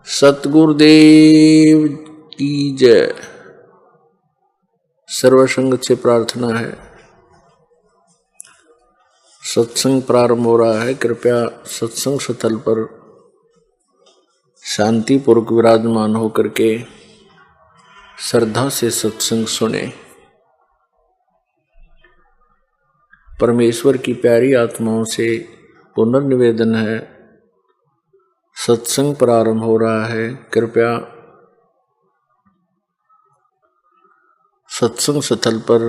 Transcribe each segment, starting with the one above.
सतगुरुदेव की जय। सर्वसंग से प्रार्थना है, सत्संग प्रारंभ हो रहा है। कृपया सत्संग स्थल पर शांतिपूर्वक विराजमान होकर के श्रद्धा से सत्संग सुने। परमेश्वर की प्यारी आत्माओं से पुनर्निवेदन है, सत्संग प्रारंभ हो रहा है। कृपया सत्संग स्थल पर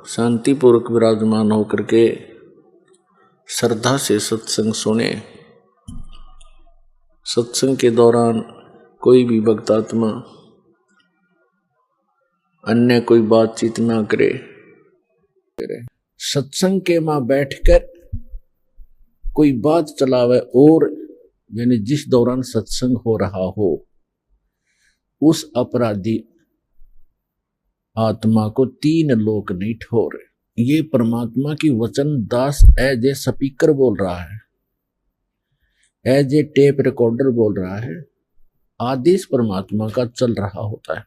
शांतिपूर्वक विराजमान होकर के श्रद्धा से सत्संग सुने। सत्संग के दौरान कोई भी भक्तात्मा अन्य कोई बातचीत ना करे। सत्संग के मां बैठकर कोई बात चलावे और यानी जिस दौरान सत्संग हो रहा हो, उस अपराधी आत्मा को 3 लोक नहीं ठोर। ये परमात्मा की वचन दास एज ए स्पीकर बोल रहा है, एज ए टेप रिकॉर्डर बोल रहा है। आदेश परमात्मा का चल रहा होता है,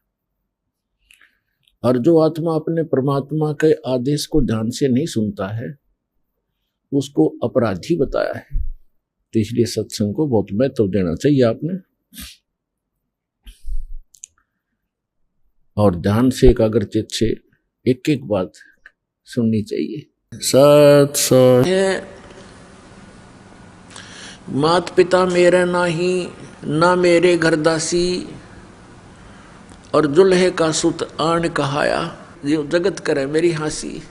और जो आत्मा अपने परमात्मा के आदेश को ध्यान से नहीं सुनता है, उसको अपराधी बताया है। तो इसलिए सत्संग को बहुत महत्व देना चाहिए आपने, और ध्यान से एकाग्रचित से एक एक बात सुननी चाहिए। सत्संग मात पिता मेरा नाही, ना मेरे घर दासी, और जुल्हे का सुत आन कहाया, जो जगत करे मेरी हंसी।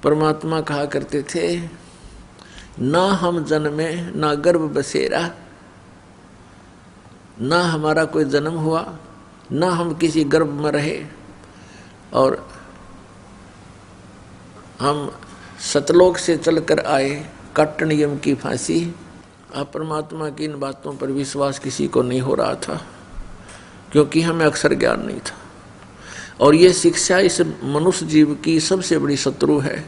परमात्मा कहा करते थे, ना हम जन्मे ना गर्भ बसेरा, ना हमारा कोई जन्म हुआ, ना हम किसी गर्भ में रहे, और हम सतलोक से चलकर आए काटन यम की फांसी। अब परमात्मा की इन बातों पर विश्वास किसी को नहीं हो रहा था, क्योंकि हमें अक्षर ज्ञान नहीं था। और ये शिक्षा इस मनुष्य जीव की सबसे बड़ी शत्रु है।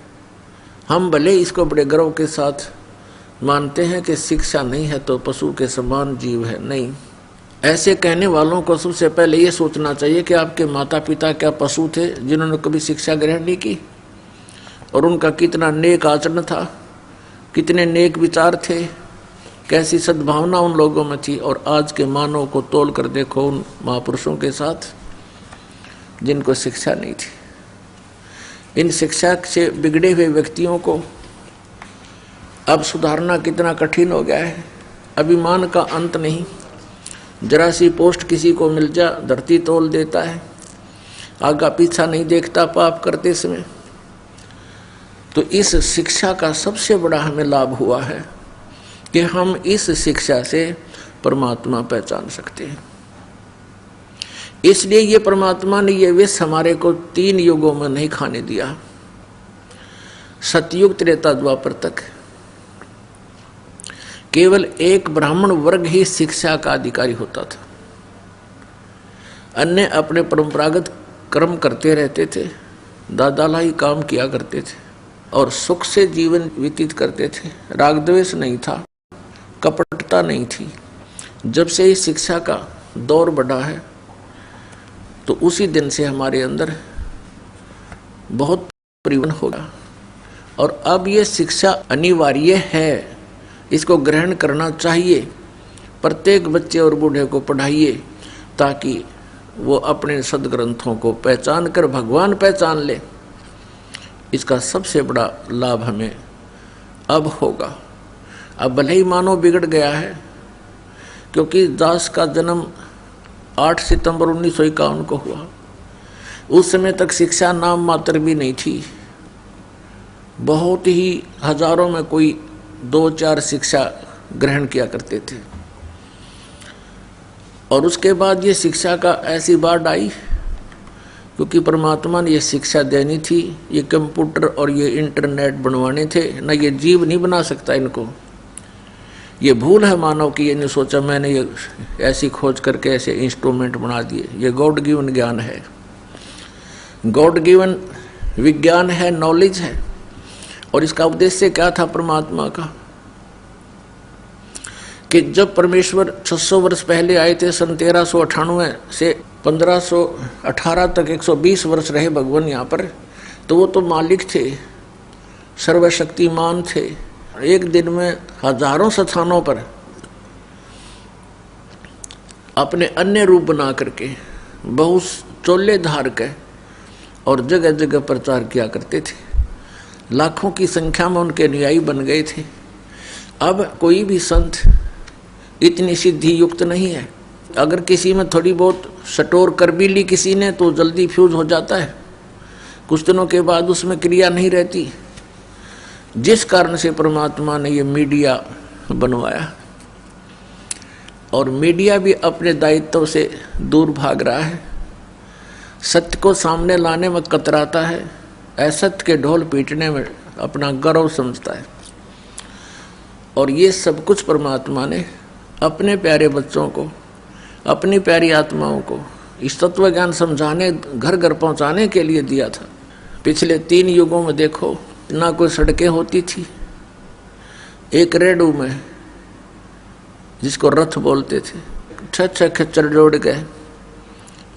हम भले इसको बड़े गर्व के साथ मानते हैं कि शिक्षा नहीं है तो पशु के समान जीव है, नहीं। ऐसे कहने वालों को सबसे पहले ये सोचना चाहिए कि आपके माता पिता क्या पशु थे जिन्होंने कभी शिक्षा ग्रहण नहीं की, और उनका कितना नेक आचरण था, कितने नेक विचार थे, कैसी सद्भावना उन लोगों में थी। और आज के मानव को तोल कर देखो उन महापुरुषों के साथ जिनको शिक्षा नहीं थी। इन शिक्षा से बिगड़े हुए व्यक्तियों को अब सुधारना कितना कठिन हो गया है। अभिमान का अंत नहीं, जरा सी पोस्ट किसी को मिल जा धरती तोल देता है, आगा पीछा नहीं देखता पाप करते समय। तो इस शिक्षा का सबसे बड़ा हमें लाभ हुआ है कि हम इस शिक्षा से परमात्मा पहचान सकते हैं। इसलिए ये परमात्मा ने ये विष हमारे को 3 युगों में नहीं खाने दिया। सतयुग त्रेता द्वापर तक केवल एक ब्राह्मण वर्ग ही शिक्षा का अधिकारी होता था, अन्य अपने परंपरागत कर्म करते रहते थे, दादाला ही काम किया करते थे और सुख से जीवन व्यतीत करते थे। राग द्वेष नहीं था, कपटता नहीं थी। जब से इस शिक्षा का दौर बढ़ा है, तो उसी दिन से हमारे अंदर बहुत परिवर्तन होगा। और अब ये शिक्षा अनिवार्य है, इसको ग्रहण करना चाहिए। प्रत्येक बच्चे और बूढ़े को पढ़ाइए ताकि वो अपने सदग्रंथों को पहचान कर भगवान पहचान ले। इसका सबसे बड़ा लाभ हमें अब होगा। अब भले ही मानव बिगड़ गया है, क्योंकि दास का जन्म 8 सितंबर 1951 को हुआ। उस समय तक शिक्षा नाम मात्र भी नहीं थी। बहुत ही हजारों में कोई 2-4 शिक्षा ग्रहण किया करते थे। और उसके बाद ये शिक्षा का ऐसी बाढ़ आई, क्योंकि परमात्मा ने ये शिक्षा देनी थी। ये कंप्यूटर और ये इंटरनेट बनवाने थे ना, ये जीव नहीं बना सकता इनको। ये भूल है मानव की, ये नहीं सोचा मैंने ये ऐसी खोज करके ऐसे इंस्ट्रूमेंट बना दिए। ये गॉड गिवन ज्ञान है, गॉड गिवन विज्ञान है, नॉलेज है। और इसका उद्देश्य क्या था परमात्मा का? कि जब परमेश्वर 600 वर्ष पहले आए थे, सन 1398 से 1518 तक 120 वर्ष रहे भगवान यहाँ पर, तो वो तो मालिक थे, सर्वशक्तिमान थे। एक दिन में हजारों स्थानों पर अपने अन्य रूप बना करके बहुत चोले धार के और जगह जगह प्रचार किया करते थे। लाखों की संख्या में उनके अनुयायी बन गए थे। अब कोई भी संत इतनी सिद्धि युक्त नहीं है। अगर किसी में थोड़ी बहुत सटोर कर भी ली किसी ने तो जल्दी फ्यूज हो जाता है, कुछ दिनों के बाद उसमें क्रिया नहीं रहती। जिस कारण से परमात्मा ने ये मीडिया बनवाया, और मीडिया भी अपने दायित्व से दूर भाग रहा है, सत्य को सामने लाने में कतराता है, असत्य के ढोल पीटने में अपना गौरव समझता है। और ये सब कुछ परमात्मा ने अपने प्यारे बच्चों को, अपनी प्यारी आत्माओं को इस तत्व ज्ञान समझाने, घर घर पहुंचाने के लिए दिया था। पिछले 3 युगों में देखो, ना कोई सड़कें होती थी। एक रेडू में, जिसको रथ बोलते थे, 6 खच्चर जोड़ के,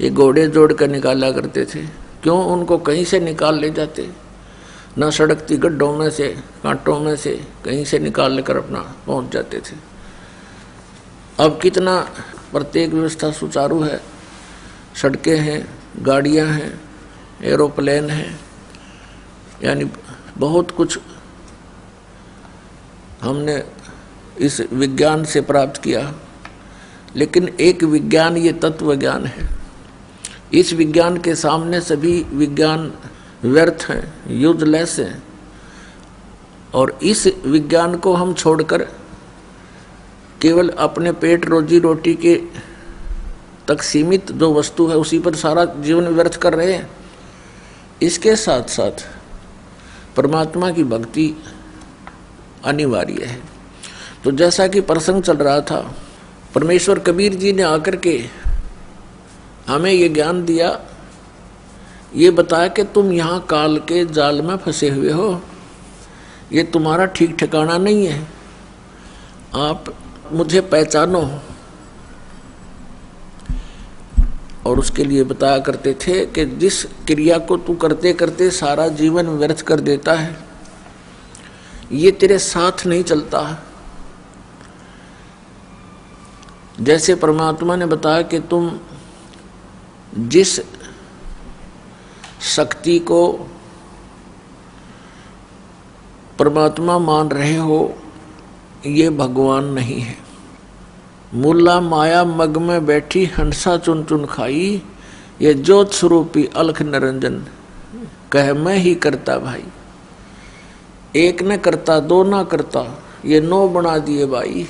ये घोड़े जोड़ कर निकाला करते थे। क्यों? उनको कहीं से निकाल ले जाते, ना सड़कती गड्ढों में से, कांटों में से, कहीं से निकाल कर अपना पहुंच जाते थे। अब कितना प्रत्येक व्यवस्था सुचारू है, सड़कें हैं, गाड़ियां हैं, एरोप्लेन हैं, यानी बहुत कुछ हमने इस विज्ञान से प्राप्त किया। लेकिन एक विज्ञान, ये तत्व ज्ञान है। इस विज्ञान के सामने सभी विज्ञान व्यर्थ हैं, यूजलेस हैं। और इस विज्ञान को हम छोड़कर केवल अपने पेट रोजी रोटी के तक सीमित जो वस्तु है उसी पर सारा जीवन व्यर्थ कर रहे हैं। इसके साथ साथ परमात्मा की भक्ति अनिवार्य है। तो जैसा कि प्रसंग चल रहा था, परमेश्वर कबीर जी ने आकर के हमें ये ज्ञान दिया, ये बताया कि तुम यहाँ काल के जाल में फंसे हुए हो, ये तुम्हारा ठीक ठिकाना नहीं है, आप मुझे पहचानो। और उसके लिए बताया करते थे कि जिस क्रिया को तू करते करते सारा जीवन व्यर्थ कर देता है, ये तेरे साथ नहीं चलता। जैसे परमात्मा ने बताया कि तुम जिस शक्ति को परमात्मा मान रहे हो, ये भगवान नहीं है। मुल्ला माया मग में बैठी हंसा चुन चुन खाई, ये ज्योत स्वरूपी अलख निरंजन कह मैं ही करता भाई। एक न करता, 2 न करता, ये 9 बना दिए भाई,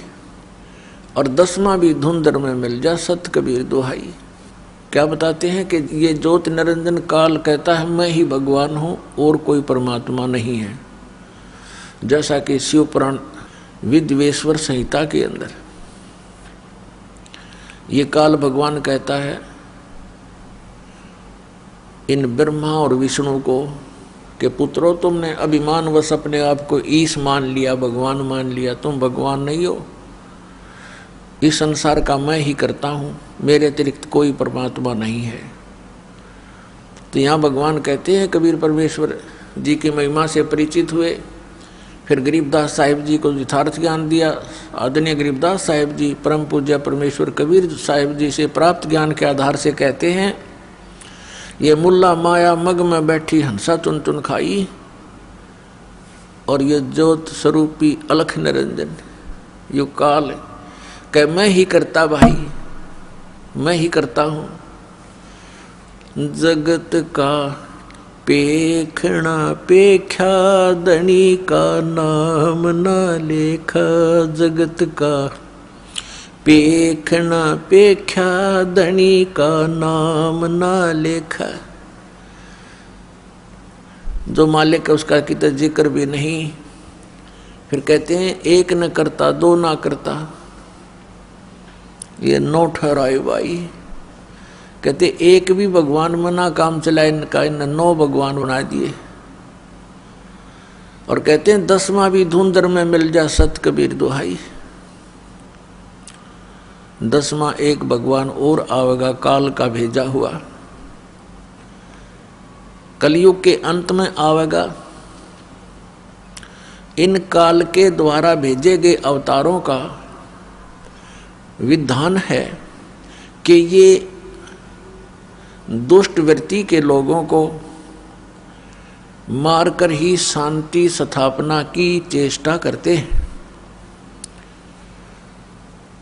और 10वां भी धुंधर में मिल जा सत कबीर दुहाई। क्या बताते हैं कि ये ज्योत निरंजन काल कहता है मैं ही भगवान हूँ और कोई परमात्मा नहीं है। जैसा कि शिव पुराण विद्वेश्वर संहिता के अंदर ये काल भगवान कहता है इन ब्रह्मा और विष्णु को कि पुत्रों, तुमने अभिमानवश अपने आप को ईश मान लिया, भगवान मान लिया, तुम भगवान नहीं हो। इस संसार का मैं ही करता हूँ, मेरे अतिरिक्त कोई परमात्मा नहीं है। तो यहाँ भगवान कहते हैं, कबीर परमेश्वर जी की महिमा से परिचित हुए, फिर गरीबदास साहिब जी को यथार्थ ज्ञान दिया। आदरणीय गरीबदास साहिब जी परम पूज्य परमेश्वर कबीर साहिब जी से प्राप्त ज्ञान के आधार से कहते हैं, ये मुल्ला माया मग में बैठी हंसा चुन चुन खाई, और ये ज्योत स्वरूपी अलख निरंजन यु काल कह मैं ही करता भाई, मैं ही करता हूँ। जगत का पेखना पेख्या दणी का नाम ना लेखा, जगत का पेखना पेख्या दणी का नाम ना लेखा। जो मालिक है उसका कितना जिक्र भी नहीं। फिर कहते हैं एक न करता, 2 ना करता, ये 9 ठहराए भाई। कहते एक भी भगवान मना काम चलाए, इनका इन 9 भगवान बना दिए। और कहते हैं 10वां भी धुंधर में मिल जा सत कबीर दुहाई। 10वां एक भगवान और आवेगा काल का भेजा हुआ। कलयुग के अंत में आवेगा। इन काल के द्वारा भेजे गए अवतारों का विधान है कि ये दुष्ट वृत्ति के लोगों को मारकर ही शांति स्थापना की चेष्टा करते हैं।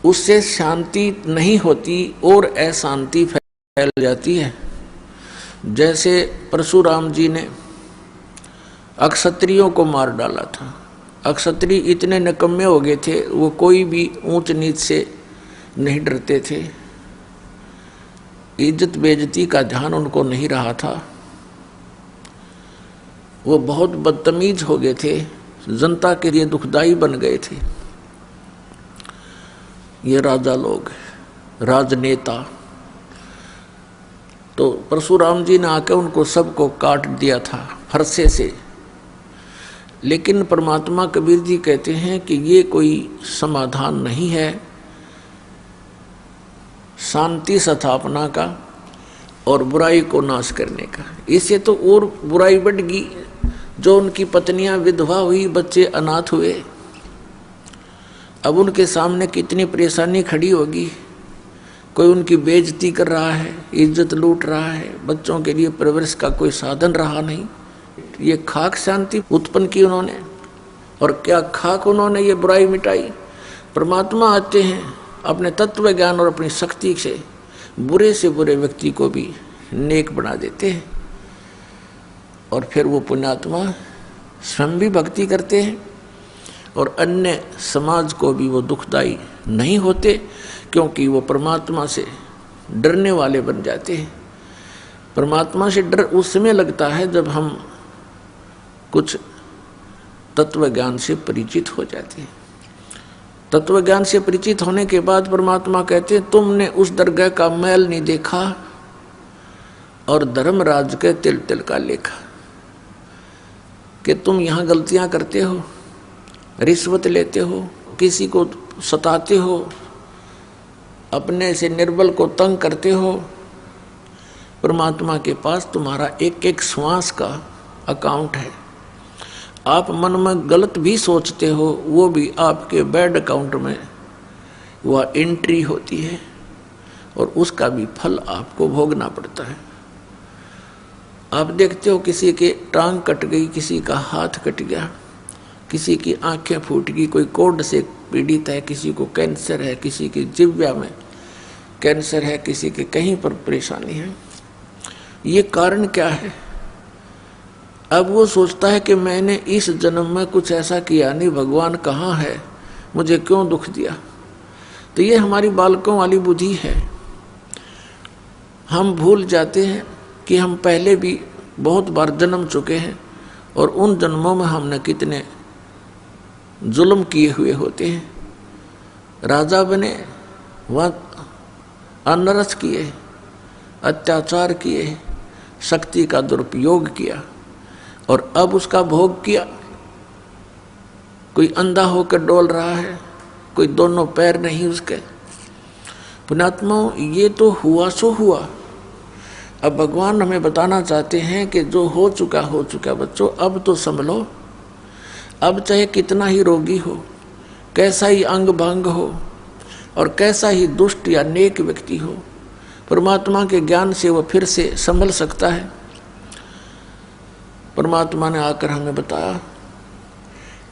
उससे शांति नहीं होती और अशांति फैल जाती है। जैसे परशुराम जी ने अक्षत्रियों को मार डाला था। अक्षत्रिय इतने निकम्मे हो गए थे, वो कोई भी ऊंच नीच से नहीं डरते थे। इज्जत बेइज्जती का ध्यान उनको नहीं रहा था। वो बहुत बदतमीज हो गए थे, जनता के लिए दुखदाई बन गए थे। ये राजा लोग, राजनेता, तो परशुराम जी ने आकर उनको सबको काट दिया था फरसे से। लेकिन परमात्मा कबीर जी कहते हैं कि ये कोई समाधान नहीं है शांति स्थापना का और बुराई को नाश करने का। इससे तो और बुराई बढ़ गई। जो उनकी पत्नियां विधवा हुई, बच्चे अनाथ हुए, अब उनके सामने कितनी परेशानी खड़ी होगी। कोई उनकी बेइज्जती कर रहा है, इज्जत लूट रहा है, बच्चों के लिए परवरिश का कोई साधन रहा नहीं। ये खाक शांति उत्पन्न की उन्होंने, और क्या खाक उन्होंने ये बुराई मिटाई। परमात्मा आते हैं अपने तत्व ज्ञान और अपनी शक्ति से बुरे से बुरे व्यक्ति को भी नेक बना देते हैं, और फिर वो पुण्यात्मा स्वयं भी भक्ति करते हैं और अन्य समाज को भी वो दुखदाई नहीं होते, क्योंकि वो परमात्मा से डरने वाले बन जाते हैं। परमात्मा से डर उस समय लगता है जब हम कुछ तत्व ज्ञान से परिचित हो जाते हैं। तत्व ज्ञान से परिचित होने के बाद परमात्मा कहते हैं तुमने उस दरगाह का मैल नहीं देखा और धर्मराज के तिल तिल का लेखा, कि तुम यहाँ गलतियाँ करते हो, रिश्वत लेते हो, किसी को सताते हो, अपने से निर्बल को तंग करते हो। परमात्मा के पास तुम्हारा एक एक श्वास का अकाउंट है। आप मन में गलत भी सोचते हो, वो भी आपके बैड अकाउंट में वह एंट्री होती है और उसका भी फल आपको भोगना पड़ता है। आप देखते हो किसी के टांग कट गई, किसी का हाथ कट गया, किसी की आंखें फूट गई, कोई कोढ़ से पीड़ित है, किसी को कैंसर है, किसी की जिह्वा में कैंसर है, किसी के कहीं पर परेशानी है। ये कारण क्या है? अब वो सोचता है कि मैंने इस जन्म में कुछ ऐसा किया नहीं, भगवान कहाँ है, मुझे क्यों दुख दिया। तो ये हमारी बालकों वाली बुद्धि है। हम भूल जाते हैं कि हम पहले भी बहुत बार जन्म चुके हैं और उन जन्मों में हमने कितने जुल्म किए हुए होते हैं। राजा बने, वहाँ अनरस किए, अत्याचार किए, शक्ति का दुरुपयोग किया और अब उसका भोग किया। कोई अंधा होकर डोल रहा है, कोई दोनों पैर नहीं उसके। पुण्यात्माओं, ये तो हुआ सो हुआ। अब भगवान हमें बताना चाहते हैं कि जो हो चुका बच्चों, अब तो संभलो। अब चाहे कितना ही रोगी हो, कैसा ही अंग भंग हो और कैसा ही दुष्ट या नेक व्यक्ति हो, परमात्मा के ज्ञान से वह फिर से संभल सकता है। परमात्मा ने आकर हमें बताया,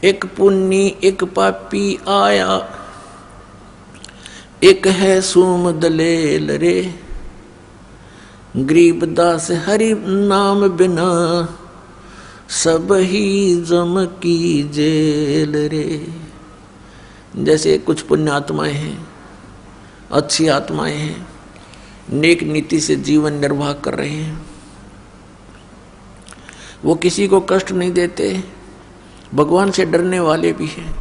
एक पुण्य एक पापी आया, एक है सूम दलेल रे, गरीबदास हरि नाम बिना सब ही जम की जेल रे। जैसे कुछ पुण्य आत्माएं हैं, अच्छी आत्माएं हैं, नेक नीति से जीवन निर्वाह कर रहे हैं, वो किसी को कष्ट नहीं देते, भगवान से डरने वाले भी हैं,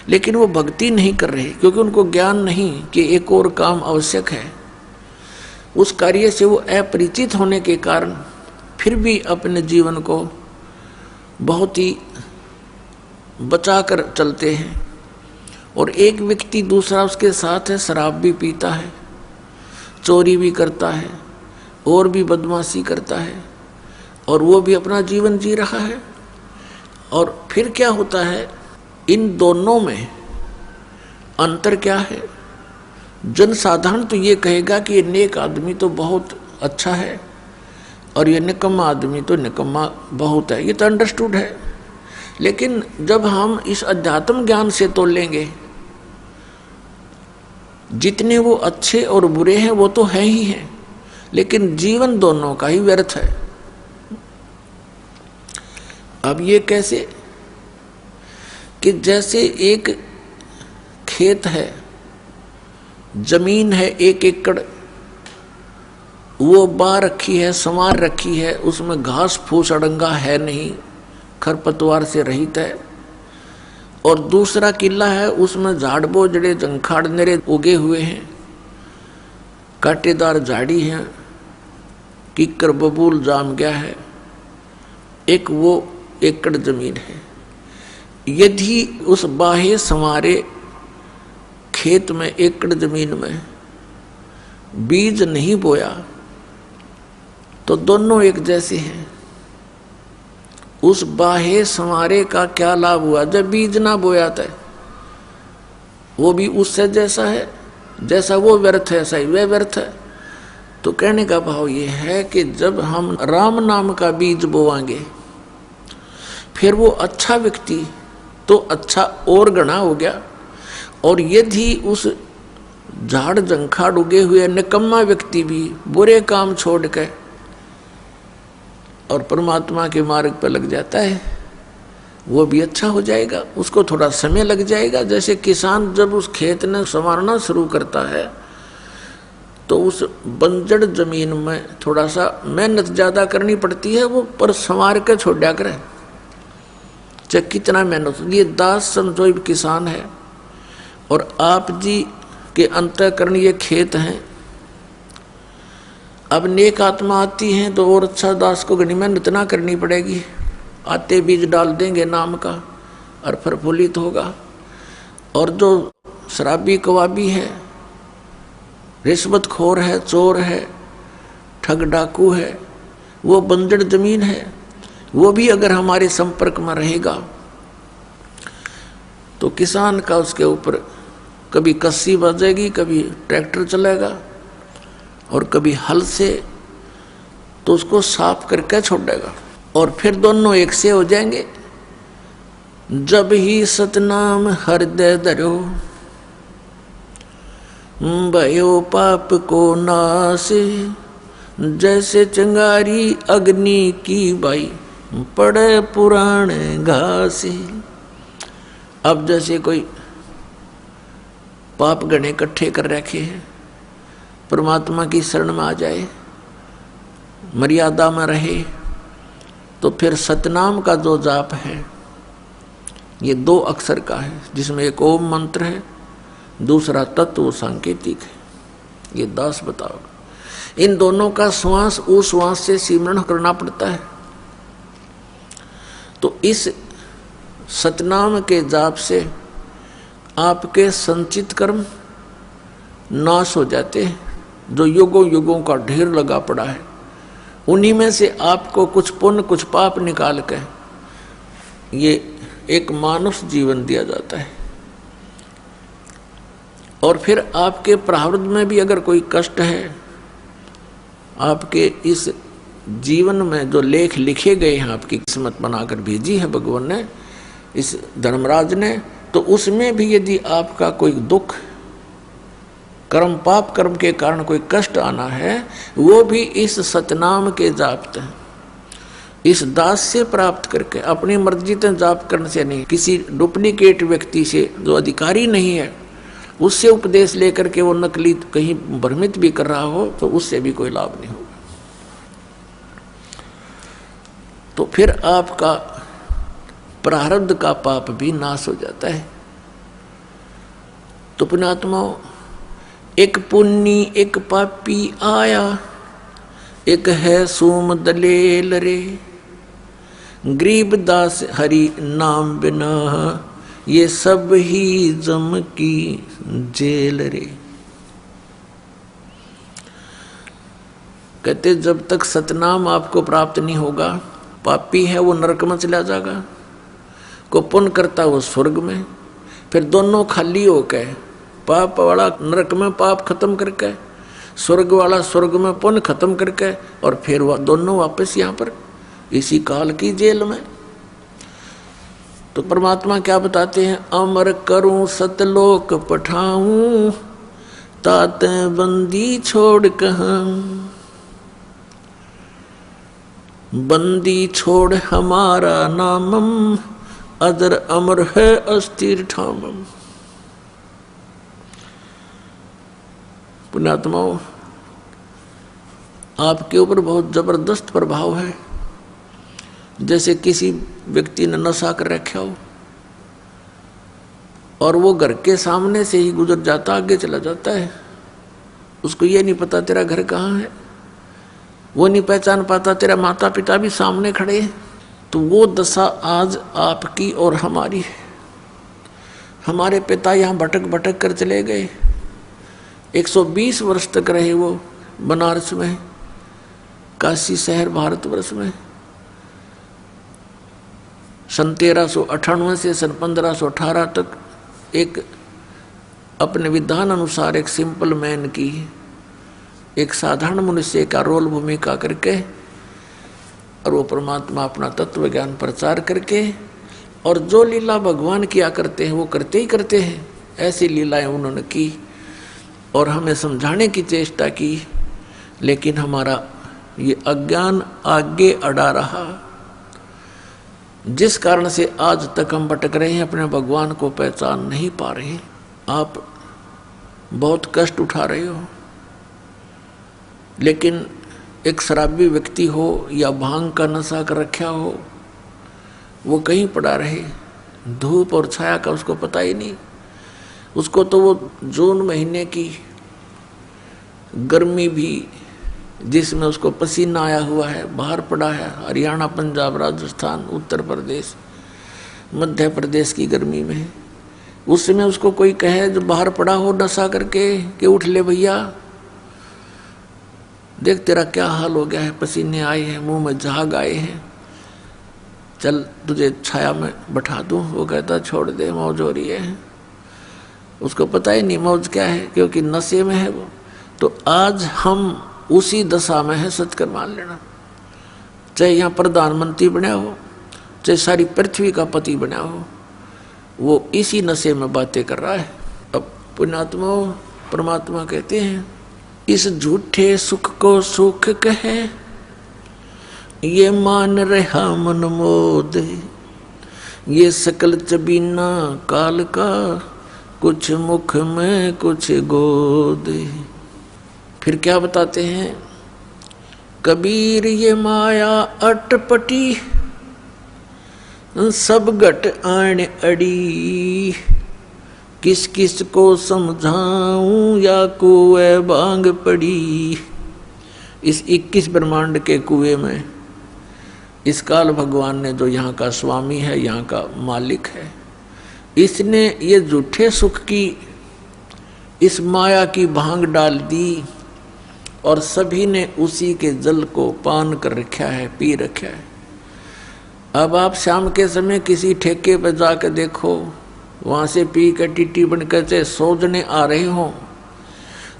लेकिन वो भक्ति नहीं कर रहे क्योंकि उनको ज्ञान नहीं कि एक और काम आवश्यक है। उस कार्य से वो अपरिचित होने के कारण फिर भी अपने जीवन को बहुत ही बचा कर चलते हैं और एक व्यक्ति दूसरा उसके साथ है, शराब भी पीता है, चोरी भी करता है और भी बदमाशी करता है, और वो भी अपना जीवन जी रहा है। और फिर क्या होता है, इन दोनों में अंतर क्या है? जनसाधारण तो ये कहेगा कि ये नेक आदमी तो बहुत अच्छा है और ये निकम्मा आदमी तो निकम्मा बहुत है, ये तो अंडरस्टूड है। लेकिन जब हम इस अध्यात्म ज्ञान से तोलेंगे, जितने वो अच्छे और बुरे हैं वो तो है ही हैं, लेकिन जीवन दोनों का ही व्यर्थ है। अब ये कैसे कि जैसे एक खेत है, जमीन है 1 एकड़, वो बा रखी है, संवार रखी है, उसमें घास फूस अड़ंगा है नहीं, खरपतवार से रहित है। और दूसरा किला है, उसमें झाड़ बोझड़े जंखाड़ नेरे उगे हुए हैं, कांटेदार झाड़ी हैं, किक्कर बबूल जाम गया है। एक वो एकड़ जमीन है। यदि उस बाहे संवारे खेत में, एकड़ जमीन में बीज नहीं बोया तो दोनों एक जैसे हैं। उस बाहे संवारे का क्या लाभ हुआ जब बीज ना बोया था? वो भी उससे जैसा है, जैसा वो व्यर्थ है ऐसा ही वह व्यर्थ है। तो कहने का भाव ये है कि जब हम राम नाम का बीज बोवांगे, फिर वो अच्छा व्यक्ति तो अच्छा और गणा हो गया, और यदि उस झाड़ जंखाड़ उगे हुए निकम्मा व्यक्ति भी बुरे काम छोड़ के और परमात्मा के मार्ग पर लग जाता है, वो भी अच्छा हो जाएगा। उसको थोड़ा समय लग जाएगा। जैसे किसान जब उस खेत ने संवारना शुरू करता है तो उस बंजर जमीन में थोड़ा सा मेहनत ज़्यादा करनी पड़ती है, वो पर संवार के छोड़ दिया करे, चाहे कितना मेहनत। ये दास समझो किसान है और आप जी के अंतःकरण ये खेत हैं। अब नेक आत्मा आती है तो और अच्छा दास को घनी मेहनत ना करनी पड़ेगी, आते बीज डाल देंगे नाम का और प्रफुल्लित होगा। और जो शराबी कवाबी है, रिश्वतखोर है, चोर है, ठग डाकू है, वो बंजर जमीन है, वो भी अगर हमारे संपर्क में रहेगा तो किसान का उसके ऊपर कभी कस्सी बजेगी, कभी ट्रैक्टर चलेगा और कभी हल से, तो उसको साफ करके छोड़ देगा और फिर दोनों एक से हो जाएंगे। जब ही सतनाम हृदय धरो, भयो पाप को नाश, जैसे चिंगारी अग्नि की बाई, पड़े पुराने घास। अब जैसे कोई पाप गणे इकट्ठे कर रखे हैं, परमात्मा की शरण में आ जाए, मर्यादा में रहे, तो फिर सतनाम का जो जाप है ये 2 अक्षर का है, जिसमें एक ओम मंत्र है, दूसरा तत्व सांकेतिक है। ये दास बताओ, इन दोनों का श्वास उस श्वास से सिमरण करना पड़ता है। तो इस सतनाम के जाप से आपके संचित कर्म नाश हो जाते हैं, जो युगों युगों का ढेर लगा पड़ा है। उन्हीं में से आपको कुछ पुण्य कुछ पाप निकाल के ये एक मानुष जीवन दिया जाता है। और फिर आपके प्रारब्ध में भी अगर कोई कष्ट है, आपके इस जीवन में जो लेख लिखे गए हैं, आपकी किस्मत बनाकर भेजी है भगवान ने, इस धर्मराज ने, तो उसमें भी यदि आपका कोई दुख, कर्म पाप कर्म के कारण कोई कष्ट आना है, वो भी इस सतनाम के जाप से, इस दास से प्राप्त करके, अपनी मर्जी से जाप करने से नहीं, किसी डुप्लीकेट व्यक्ति से जो अधिकारी नहीं है उससे उपदेश लेकर के वो नकली कहीं भ्रमित भी कर रहा हो तो उससे भी कोई लाभ नहीं होगा। तो फिर आपका प्रारब्ध का पाप भी नाश हो जाता है। तो पुण्यात्माओं, एक पुण्य एक पापी आया, एक है सोम दलेल रे, गरीब दास हरि नाम बिना, ये सब ही जम की जेल रे। कहते जब तक सतनाम आपको प्राप्त नहीं होगा, पापी है वो नरक में चला जाएगा, को पुण्य करता वो स्वर्ग में। फिर दोनों खाली हो गए, पाप वाला नरक में पाप खत्म करके, स्वर्ग वाला स्वर्ग में पुण्य खत्म करके, और फिर वह दोनों वापस यहाँ पर इसी काल की जेल में। तो परमात्मा क्या बताते हैं, अमर करूं सतलोक पठाऊं, ताते बंदी छोड़ कहां, बंदी छोड़ हमारा नामम, अदर अमर है अस्थिर ठामम। पुण्यात्माओं, आपके ऊपर बहुत जबरदस्त प्रभाव है। जैसे किसी व्यक्ति ने नशा कर रखा हो और वो घर के सामने से ही गुजर जाता, आगे चला जाता है, उसको ये नहीं पता तेरा घर कहाँ है, वो नहीं पहचान पाता तेरा माता पिता भी सामने खड़े हैं। तो वो दशा आज आपकी और हमारी है। हमारे पिता यहाँ भटक भटक कर चले गए, 120 वर्ष तक रहे वो बनारस में, काशी शहर भारतवर्ष में। सन 1398 से सन 1518 तक एक अपने विधान अनुसार एक सिंपल मैन की, एक साधारण मनुष्य का रोल भूमिका करके, और वो परमात्मा अपना तत्व ज्ञान प्रचार करके, और जो लीला भगवान किया करते हैं वो करते ही करते हैं, ऐसी लीलाएं उन्होंने की और हमें समझाने की चेष्टा की। लेकिन हमारा ये अज्ञान आगे अड़ा रहा, जिस कारण से आज तक हम भटक रहे हैं, अपने भगवान को पहचान नहीं पा रहे। आप बहुत कष्ट उठा रहे हो, लेकिन एक शराबी व्यक्ति हो या भांग का नशा कर रखा हो, वो कहीं पड़ा रहे, धूप और छाया का उसको पता ही नहीं। उसको तो वो जून महीने की गर्मी भी, जिसमें उसको पसीना आया हुआ है, बाहर पड़ा है, हरियाणा, पंजाब, राजस्थान, उत्तर प्रदेश, मध्य प्रदेश की गर्मी में, उसमें उसको कोई कहे जो बाहर पड़ा हो नशा करके कि उठ ले भैया, देख तेरा क्या हाल हो गया है, पसीने आए हैं, मुंह में झाग आए हैं, चल तुझे छाया में बैठा दूं। वो कहता छोड़ दे, मौज हो रही है। उसको पता ही नहीं मौज क्या है, क्योंकि नशे में है वो। तो आज हम उसी दशा में है, सच कर मान लेना। चाहे यहाँ प्रधानमंत्री बना हो, चाहे सारी पृथ्वी का पति बना हो, वो इसी नशे में बातें कर रहा है। अब पुण्यात्मा परमात्मा कहते हैं, इस झूठे सुख को सुख कहे, ये मान रहा मन मोद, ये सकल चबीना काल का, कुछ मुख में कुछ गोद। फिर क्या बताते हैं, कबीर ये माया अटपटी, सब घट आण अड़ी, किस किस को समझाऊं या कुएं बांग पड़ी। इस 21 ब्रह्मांड के कुएं में इस काल भगवान ने, जो यहाँ का स्वामी है, यहाँ का मालिक है, इसने ये झूठे सुख की इस माया की भांग डाल दी और सभी ने उसी के जल को पान कर रखा है, पी रखा है। अब आप शाम के समय किसी ठेके पर जाकर देखो, वहाँ से पी कर टिट्टी बनकर से सोचने आ रहे हों,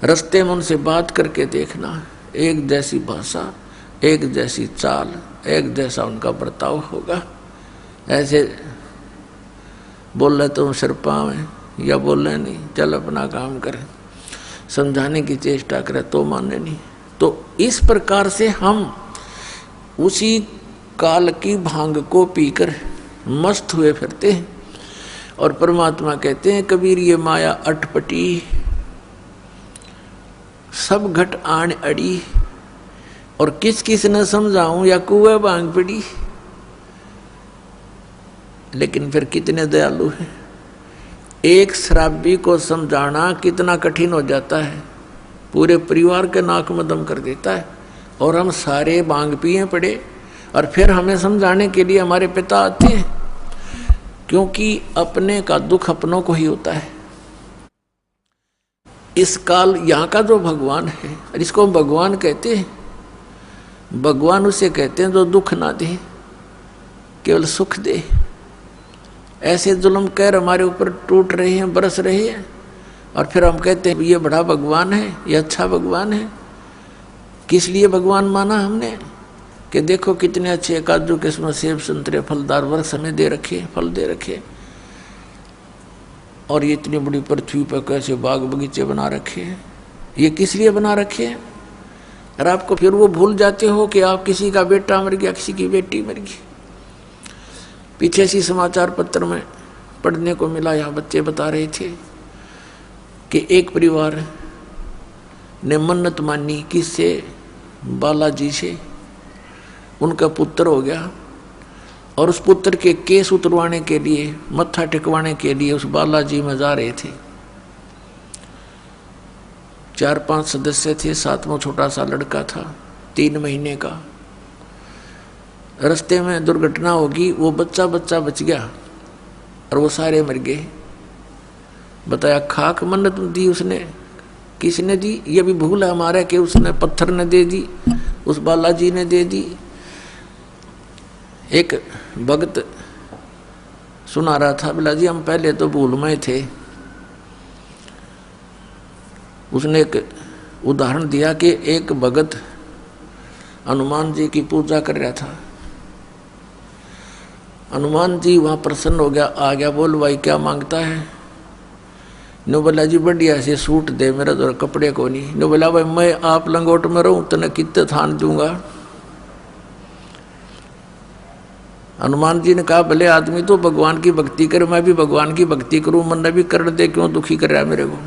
रास्ते में उनसे बात करके देखना, एक जैसी भाषा, एक जैसी चाल, एक जैसा उनका बर्ताव होगा। ऐसे बोल रहे तुम सिर पाँव हैं, या बोल रहे नहीं, चल अपना काम करें, समझाने की चेष्टा करें तो माने नहीं। तो इस प्रकार से हम उसी काल की भांग को पीकर मस्त हुए फिरते हैं। और परमात्मा कहते हैं, कबीर ये माया अटपटी, सब घट आण अड़ी, और किस किस न समझाऊं या कुएं बांग पड़ी। लेकिन फिर कितने दयालु हैं, एक शराबी को समझाना कितना कठिन हो जाता है, पूरे परिवार के नाक में दम कर देता है, और हम सारे बांग पिए पड़े, और फिर हमें समझाने के लिए हमारे पिता आते हैं। क्योंकि अपने का दुख अपनों को ही होता है। इस काल यहाँ का जो भगवान है, इसको हम भगवान कहते हैं। भगवान उसे कहते हैं जो दुख ना दे, केवल सुख दे। ऐसे जुल्म कहर हमारे ऊपर टूट रहे हैं, बरस रहे हैं, और फिर हम कहते हैं ये बड़ा भगवान है, ये अच्छा भगवान है। किस लिए भगवान माना हमने? कि देखो कितने अच्छे काजू किस्म सेब संतरे फलदार वृक्ष हमें दे रखे, फल दे रखे, और ये इतनी बड़ी पृथ्वी पर कैसे बाग बगीचे बना रखे हैं। ये किस लिए बना रखे हैं? और आपको फिर वो भूल जाते हो कि आप किसी का बेटा मर गया, किसी की बेटी मर गई। पीछे सी समाचार पत्र में पढ़ने को मिला, यहाँ बच्चे बता रहे थे कि एक परिवार ने मन्नत मानी किससे? बालाजी से। उनका पुत्र हो गया, और उस पुत्र के केस उतरवाने के लिए, मत्था टिकवाने के लिए उस बालाजी में जा रहे थे। 4-5 सदस्य थे, 7वां छोटा सा लड़का था 3 महीने का। रास्ते में दुर्घटना होगी, वो बच्चा बच गया और वो सारे मर गए। बताया खाक मन्नत दी उसने, किसने दी? ये भी भूल है हमारा कि उसने पत्थर ने दे दी, उस बालाजी ने दे दी। एक भक्त सुना रहा था, बोला जी हम पहले तो भूलमय थे। उसने एक उदाहरण दिया कि एक भगत हनुमान जी की पूजा कर रहा था। हनुमान जी वहाँ प्रसन्न हो गया, आ गया, बोल भाई क्या मांगता है? नो बोला जी बढ़िया से सूट दे, मेरा तो कपड़े को नहीं। नो बोला भाई मैं आप लंगोट में रहूँ तो न कितने थान दूंगा। हनुमान जी ने कहा भले आदमी तो भगवान की भक्ति करे, मैं भी भगवान की भक्ति करूं, मन भी कर दे, क्यों दुखी कर रहा है मेरे को?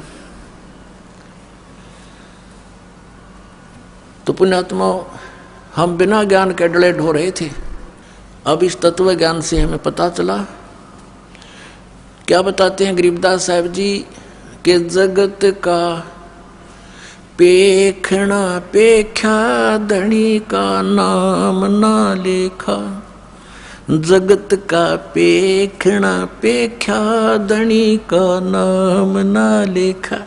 तो पुण्यात्मा, हम बिना ज्ञान के डले ढो रहे थे। अब इस तत्व ज्ञान से हमें पता चला। क्या बताते हैं गरीबदास साहब जी के जगत का पेखना पेख्या, धनी का नाम ना लेखा। जगत का पेखना पेख्या, धनी का नाम ना लेखा।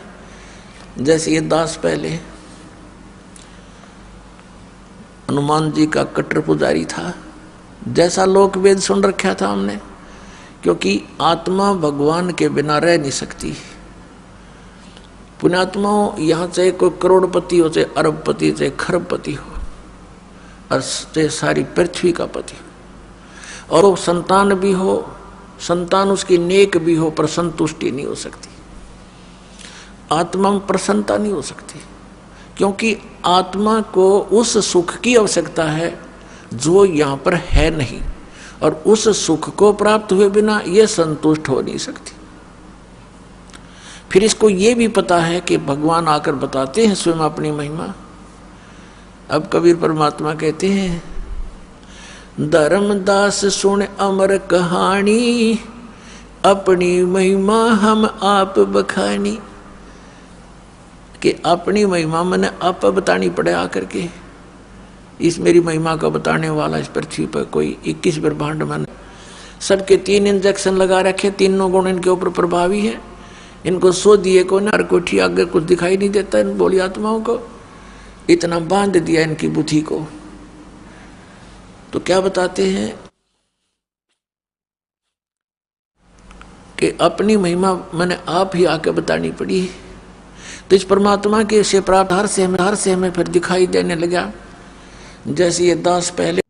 जैसे ये दास पहले हनुमान जी का कट्टर पुजारी था, जैसा लोक वेद सुन रखा था हमने, क्योंकि आत्मा भगवान के बिना रह नहीं सकती। पुण्यात्माओं, यहाँ चाहे कोई करोड़पति हो, चाहे अरबपति, चाहे खरबपति हो, और चाहे सारी पृथ्वी का पति हो, और वो संतान भी हो, संतान उसकी नेक भी हो, पर संतुष्टि नहीं हो सकती। आत्मा में प्रसन्नता नहीं हो सकती, क्योंकि आत्मा को उस सुख की आवश्यकता है जो यहाँ पर है नहीं, और उस सुख को प्राप्त हुए बिना ये संतुष्ट हो नहीं सकती। फिर इसको ये भी पता है कि भगवान आकर बताते हैं स्वयं अपनी महिमा। अब कबीर परमात्मा कहते हैं, धर्मदास सुन अमर कहानी, अपनी महिमा हम आप बखानी। कि अपनी महिमा मैंने आप बतानी पड़े आकर के। इस मेरी महिमा का बताने वाला इस पृथ्वी पर कोई 21 ब्रह्मांड में सबके 3 इंजेक्शन लगा रखे, तीनों गुण इनके ऊपर प्रभावी है। इनको सो दिए को ना, कोठी आगे कुछ दिखाई नहीं देता इन बोली आत्माओं को, इतना बांध दिया इनकी बुद्धि को। तो क्या बताते हैं कि अपनी महिमा मैंने आप ही आके बतानी पड़ी। तो इस परमात्मा के से प्राप्त हर से हमें फिर दिखाई देने लगा। जैसे ये दास पहले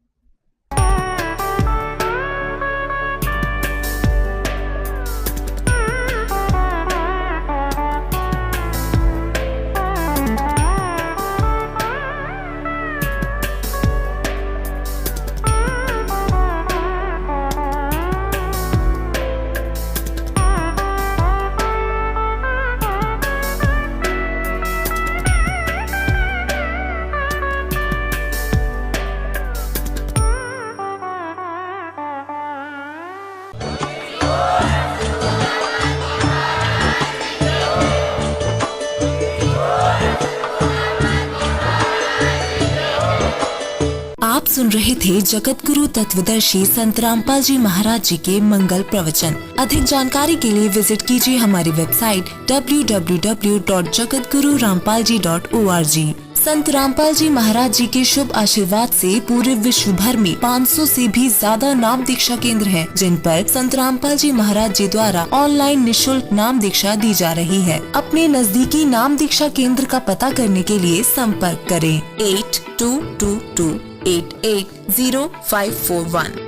सुन रहे थे जगत गुरु तत्वदर्शी संत रामपाल जी महाराज जी के मंगल प्रवचन। अधिक जानकारी के लिए विजिट कीजिए हमारी वेबसाइट www.jagatgururampalji.org। संत रामपाल जी महाराज जी के शुभ आशीर्वाद से पूरे विश्व भर में 500 से भी ज्यादा नाम दीक्षा केंद्र हैं, जिन पर संत रामपाल जी महाराज जी द्वारा ऑनलाइन निशुल्क नाम दीक्षा दी जा रही है। अपने नजदीकी नाम दीक्षा केंद्र का पता करने के लिए संपर्क करें 8222880541।